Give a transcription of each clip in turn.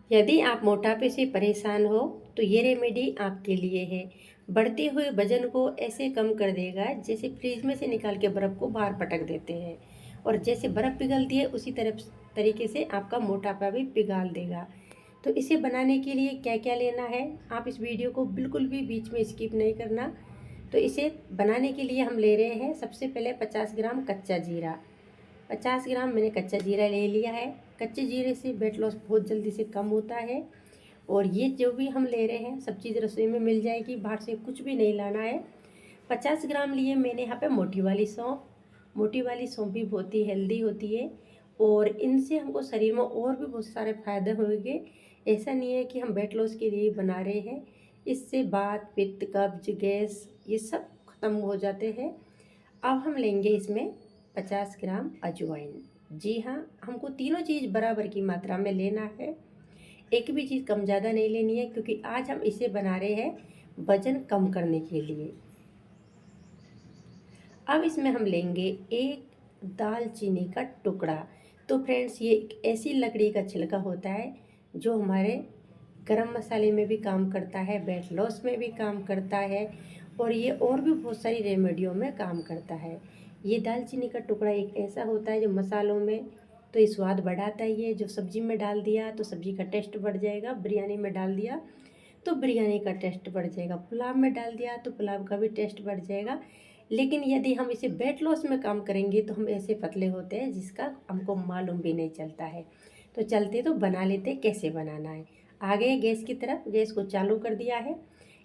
यदि आप मोटापे से परेशान हो तो ये रेमेडी आपके लिए है। बढ़ते हुए वजन को ऐसे कम कर देगा जैसे फ्रिज में से निकाल के बर्फ़ को बाहर पटक देते हैं, और जैसे बर्फ़ पिघलती है उसी तरह तरीके से आपका मोटापा भी पिघाल देगा। तो इसे बनाने के लिए क्या क्या लेना है, आप इस वीडियो को बिल्कुल भी बीच में स्किप नहीं करना। तो इसे बनाने के लिए हम ले रहे हैं सबसे पहले 50 ग्राम कच्चा जीरा। 50 ग्राम मैंने कच्चा जीरा ले लिया है। कच्चे जीरे से वेट लॉस बहुत जल्दी से कम होता है। और ये जो भी हम ले रहे हैं सब चीज़ रसोई में मिल जाएगी, बाहर से कुछ भी नहीं लाना है। 50 ग्राम लिए मैंने यहाँ पे मोटी वाली सौंफ। मोटी वाली सौंफ भी बहुत ही हेल्दी होती है, और इनसे हमको शरीर में और भी बहुत सारे फायदे होंगे। ऐसा नहीं है कि हम वेट लॉस के लिए ही बना रहे हैं। इससे वात, पित्त, कब्ज, गैस ये सब खत्म हो जाते हैं। अब हम लेंगे इसमें 50 ग्राम अजवाइन। जी हाँ, हमको तीनों चीज़ बराबर की मात्रा में लेना है। एक भी चीज़ कम ज़्यादा नहीं लेनी है, क्योंकि आज हम इसे बना रहे हैं वजन कम करने के लिए। अब इसमें हम लेंगे एक दालचीनी का टुकड़ा। तो फ्रेंड्स, ये एक ऐसी लकड़ी का छिलका होता है जो हमारे गरम मसाले में भी काम करता है, वेट लॉस में भी काम करता है, और ये और भी बहुत सारी रेमेडियों में काम करता है। ये दालचीनी का टुकड़ा एक ऐसा होता है जो मसालों में तो ये स्वाद बढ़ाता ही है। जो सब्जी में डाल दिया तो सब्जी का टेस्ट बढ़ जाएगा, बिरयानी में डाल दिया तो बिरयानी का टेस्ट बढ़ जाएगा, पुलाव में डाल दिया तो पुलाव का भी टेस्ट बढ़ जाएगा। लेकिन यदि हम इसे वेट लॉस में काम करेंगे तो हम ऐसे पतले होते हैं जिसका हमको मालूम भी नहीं चलता है। तो चलते तो बना लेते कैसे बनाना है। आ गए गैस की तरफ, गैस को चालू कर दिया है।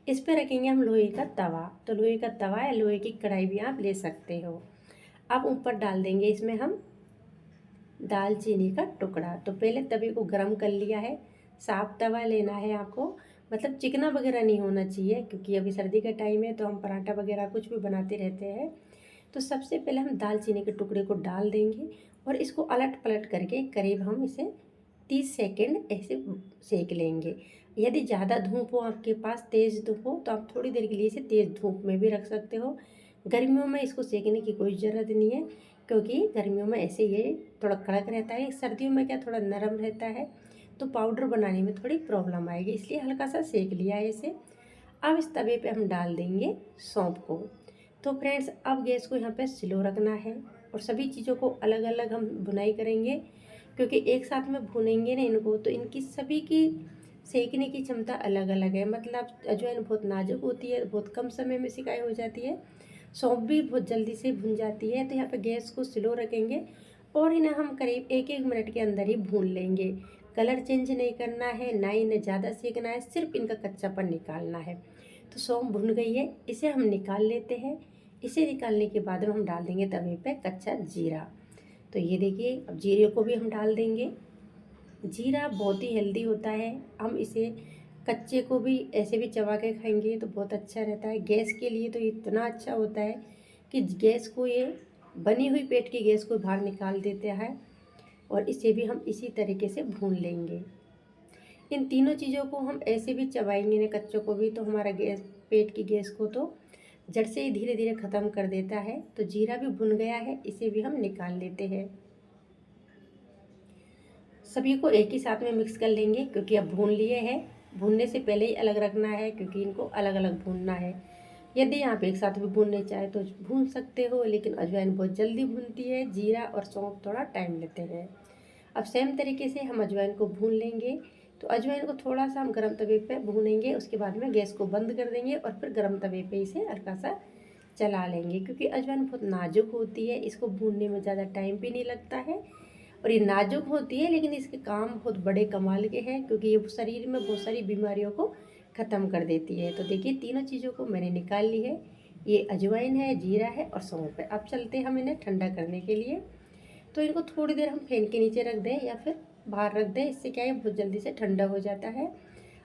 इस पर रखेंगे हम लोहे का तवा। तो लोहे का तवा या लोहे की कढ़ाई भी आप ले सकते हो। अब ऊपर डाल देंगे इसमें हम दालचीनी का टुकड़ा। तो पहले तवे को गरम कर लिया है। साफ तवा लेना है आपको, मतलब चिकना वगैरह नहीं होना चाहिए, क्योंकि अभी सर्दी का टाइम है तो हम पराठा वगैरह कुछ भी बनाते रहते हैं। तो सबसे पहले हम दालचीनी के टुकड़े को डाल देंगे और इसको अलट पलट करके करीब हम इसे 30 सेकेंड ऐसे सेक लेंगे। यदि ज़्यादा धूप हो आपके पास, तेज़ धूप हो, तो आप थोड़ी देर के लिए इसे तेज़ धूप में भी रख सकते हो। गर्मियों में इसको सेकने की कोई ज़रूरत नहीं है, क्योंकि गर्मियों में ऐसे ये थोड़ा कड़क रहता है। सर्दियों में क्या थोड़ा नरम रहता है, तो पाउडर बनाने में थोड़ी प्रॉब्लम आएगी, इसलिए हल्का सा सेक लिया है इसे। अब इस तवे पे हम डाल देंगे सौंफ को। तो फ्रेंड्स, अब गैस को यहाँ पे स्लो रखना है, और सभी चीज़ों को अलग अलग हम भुनाई करेंगे, क्योंकि एक साथ में भुनेंगे ना इनको तो इनकी सभी की सेकने की क्षमता अलग अलग है। मतलब अजवाइन बहुत नाजुक होती है, बहुत कम समय में सिकाई हो जाती है। सौंफ भी बहुत जल्दी से भुन जाती है। तो यहाँ पे गैस को स्लो रखेंगे और इन्हें हम करीब 1-1 मिनट के अंदर ही भून लेंगे। कलर चेंज नहीं करना है, ना इन्हें ज़्यादा सेकना है, सिर्फ इनका कच्चापन निकालना है। तो सौंफ भुन गई है, इसे हम निकाल लेते हैं। इसे निकालने के बाद में हम डाल देंगे तवे पे कच्चा जीरा। तो ये देखिए, अब जीरे को भी हम डाल देंगे। जीरा बहुत ही हेल्दी होता है। हम इसे कच्चे को भी ऐसे भी चबा के खाएंगे तो बहुत अच्छा रहता है। गैस के लिए तो इतना अच्छा होता है कि गैस को ये बनी हुई पेट की गैस को बाहर निकाल देता है। और इसे भी हम इसी तरीके से भून लेंगे। इन तीनों चीज़ों को हम ऐसे भी चबाएंगे ना, कच्चों को भी, तो हमारा गैस, पेट की गैस को तो जड़ से ही धीरे धीरे ख़त्म कर देता है। तो जीरा भी भुन गया है, इसे भी हम निकाल लेते हैं। सभी को एक ही साथ में मिक्स कर लेंगे, क्योंकि अब भून लिए हैं। भूनने से पहले ही अलग रखना है, क्योंकि इनको अलग अलग भूनना है। यदि आप एक साथ भी भूनने चाहे तो भून सकते हो, लेकिन अजवाइन बहुत जल्दी भूनती है, जीरा और सौंफ थोड़ा टाइम लेते हैं। अब सेम तरीके से हम अजवाइन को भून लेंगे। तो अजवाइन को थोड़ा सा हम गर्म तवे पे भूनेंगे, उसके बाद में गैस को बंद कर देंगे और फिर गर्म तवे पे इसे हल्का सा चला लेंगे, क्योंकि अजवाइन बहुत नाजुक होती है, इसको भूनने में ज़्यादा टाइम भी नहीं लगता है। और ये नाजुक होती है, लेकिन इसके काम बहुत बड़े कमाल के हैं, क्योंकि ये शरीर में बहुत सारी बीमारियों को ख़त्म कर देती है। तो देखिए, तीनों चीज़ों को मैंने निकाल ली है। ये अजवाइन है, जीरा है और सौंफ है। अब चलते हैं हम इन्हें ठंडा करने के लिए। तो इनको थोड़ी देर हम फैन के नीचे रख दें या फिर बाहर रख दें, इससे क्या है बहुत जल्दी से ठंडा हो जाता है।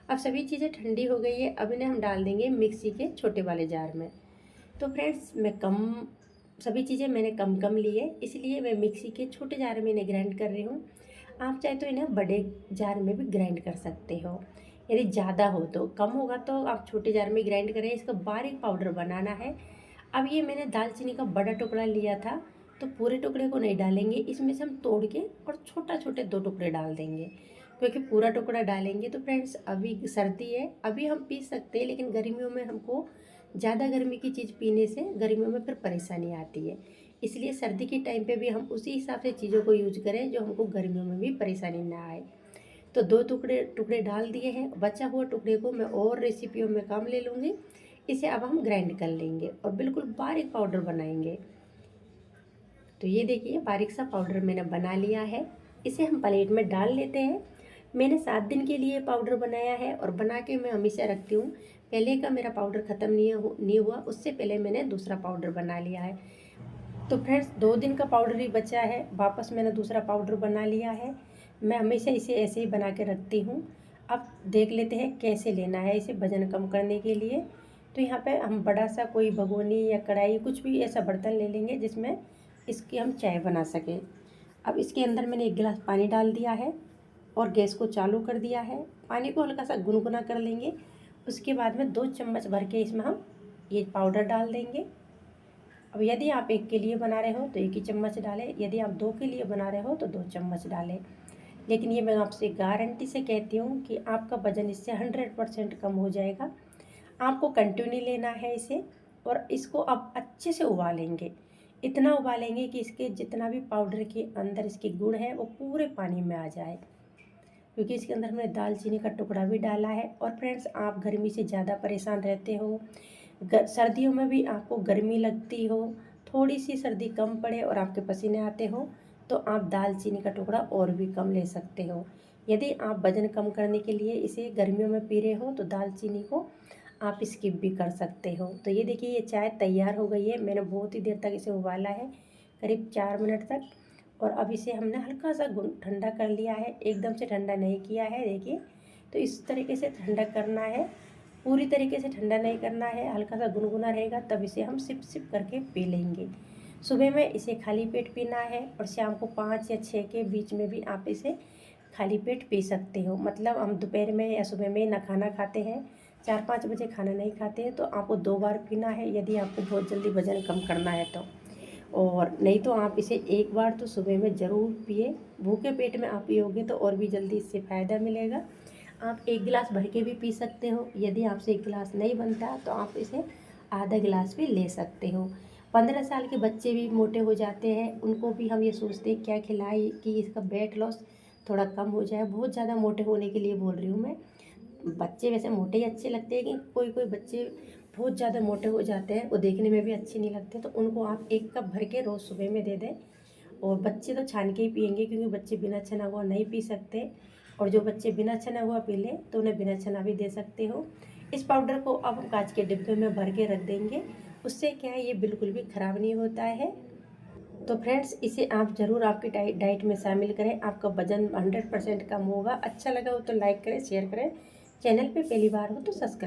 अब सभी चीज़ें ठंडी हो गई है। अब इन्हें हम डाल देंगे मिक्सी के छोटे वाले जार में। तो फ्रेंड्स, मैं कम सभी चीज़ें मैंने कम कम ली है, इसलिए मैं मिक्सी के छोटे जार में इन्हें ग्राइंड कर रही हूँ। आप चाहे तो इन्हें बड़े जार में भी ग्राइंड कर सकते हो। यदि ज़्यादा हो तो, कम होगा तो आप छोटे जार में ग्राइंड करें। इसका बारीक पाउडर बनाना है। अब ये मैंने दालचीनी का बड़ा टुकड़ा लिया था, तो पूरे टुकड़े को नहीं डालेंगे, इसमें से हम तोड़ के और छोटा छोटे 2 टुकड़े डाल देंगे। क्योंकि पूरा टुकड़ा डालेंगे तो फ्रेंड्स अभी सर्दी है, अभी हम पी सकते हैं, लेकिन गर्मियों में हमको ज़्यादा गर्मी की चीज़ पीने से गर्मियों में फिर परेशानी आती है। इसलिए सर्दी के टाइम पे भी हम उसी हिसाब से चीज़ों को यूज करें जो हमको गर्मियों में भी परेशानी ना आए। तो 2 टुकड़े टुकड़े डाल दिए हैं, बचा हुआ टुकड़े को मैं और रेसिपियों में काम ले लूँगी। इसे अब हम ग्राइंड कर लेंगे और बिल्कुल बारीक पाउडर बनाएंगे। तो ये देखिए बारीक सा पाउडर मैंने बना लिया है। इसे हम प्लेट में डाल लेते हैं। मैंने 7 दिन के लिए पाउडर बनाया है और बना के मैं हमेशा रखती हूँ। पहले का मेरा पाउडर ख़त्म नहीं हुआ, उससे पहले मैंने दूसरा पाउडर बना लिया है। तो फ्रेंड्स 2 दिन का पाउडर ही बचा है, वापस मैंने दूसरा पाउडर बना लिया है। मैं हमेशा इसे ऐसे ही बना के रखती हूँ। अब देख लेते हैं कैसे लेना है इसे वज़न कम करने के लिए। तो यहाँ पे हम बड़ा सा कोई भगोनी या कढ़ाई कुछ भी ऐसा बर्तन ले लेंगे जिसमें इसकी हम चाय बना सकें। अब इसके अंदर मैंने 1 गिलास पानी डाल दिया है और गैस को चालू कर दिया है। पानी को हल्का सा गुनगुना कर लेंगे। उसके बाद में 2 चम्मच भर के इसमें हम ये पाउडर डाल देंगे। अब यदि आप 1 के लिए बना रहे हो तो 1 ही चम्मच डालें, यदि आप 2 के लिए बना रहे हो तो 2 चम्मच डालें। लेकिन ये मैं आपसे गारंटी से कहती हूँ कि आपका वज़न इससे 100% कम हो जाएगा। आपको कंटिन्यू लेना है इसे और इसको आप अच्छे से उबालेंगे। इतना उबालेंगे कि इसके जितना भी पाउडर के अंदर इसके गुण है वो पूरे पानी में आ जाए, क्योंकि इसके अंदर हमने दालचीनी का टुकड़ा भी डाला है। और फ्रेंड्स आप गर्मी से ज़्यादा परेशान रहते हो, सर्दियों में भी आपको गर्मी लगती हो, थोड़ी सी सर्दी कम पड़े और आपके पसीने आते हो, तो आप दालचीनी का टुकड़ा और भी कम ले सकते हो। यदि आप वज़न कम करने के लिए इसे गर्मियों में पी रहे हो तो दालचीनी को आप स्किप भी कर सकते हो। तो ये देखिए ये चाय तैयार हो गई है। मैंने बहुत ही देर तक इसे उबाला है, करीब 4 मिनट तक। और अब इसे हमने हल्का सा ठंडा कर लिया है, एकदम से ठंडा नहीं किया है। देखिए तो इस तरीके से ठंडा करना है, पूरी तरीके से ठंडा नहीं करना है, हल्का सा गुनगुना रहेगा तब इसे हम सिप सिप करके पी लेंगे। सुबह में इसे खाली पेट पीना है और शाम को 5 या 6 के बीच में भी आप इसे खाली पेट पी सकते हो। मतलब हम दोपहर में या सुबह में ना खाना खाते हैं, 4-5 बजे खाना नहीं खाते हैं, तो आपको 2 बार पीना है यदि आपको बहुत जल्दी वज़न कम करना है तो। और नहीं तो आप इसे 1 बार तो सुबह में ज़रूर पिए। भूखे पेट में आप पियोगे तो और भी जल्दी इससे फ़ायदा मिलेगा। आप 1 गिलास भर के भी पी सकते हो। यदि आपसे 1 गिलास नहीं बनता तो आप इसे आधा गिलास भी ले सकते हो। 15 साल के बच्चे भी मोटे हो जाते हैं, उनको भी हम ये सोचते हैं क्या खिलाएं कि इसका वेट लॉस थोड़ा कम हो जाए। बहुत ज़्यादा मोटे होने के लिए बोल रही हूँ मैं। बच्चे वैसे मोटे ही अच्छे लगते हैं कि कोई कोई बच्चे बहुत ज़्यादा मोटे हो जाते हैं, वो देखने में भी अच्छे नहीं लगते। तो उनको आप 1 कप भर के रोज़ सुबह में दे दें। और बच्चे तो छान के ही पियेंगे, क्योंकि बच्चे बिना छना हुआ नहीं पी सकते। और जो बच्चे बिना छना हुआ पी लें तो उन्हें बिना छना भी दे सकते हो। इस पाउडर को अब हम कांच के डिब्बे में भर के रख देंगे। उससे क्या है, ये बिल्कुल भी ख़राब नहीं होता है। तो फ्रेंड्स इसे आप ज़रूर आपकी डाइट में शामिल करें, आपका वज़न 100% कम होगा। अच्छा लगा हो तो लाइक करें, शेयर करें। चैनल पे पहली बार हो तो सब्सक्राइब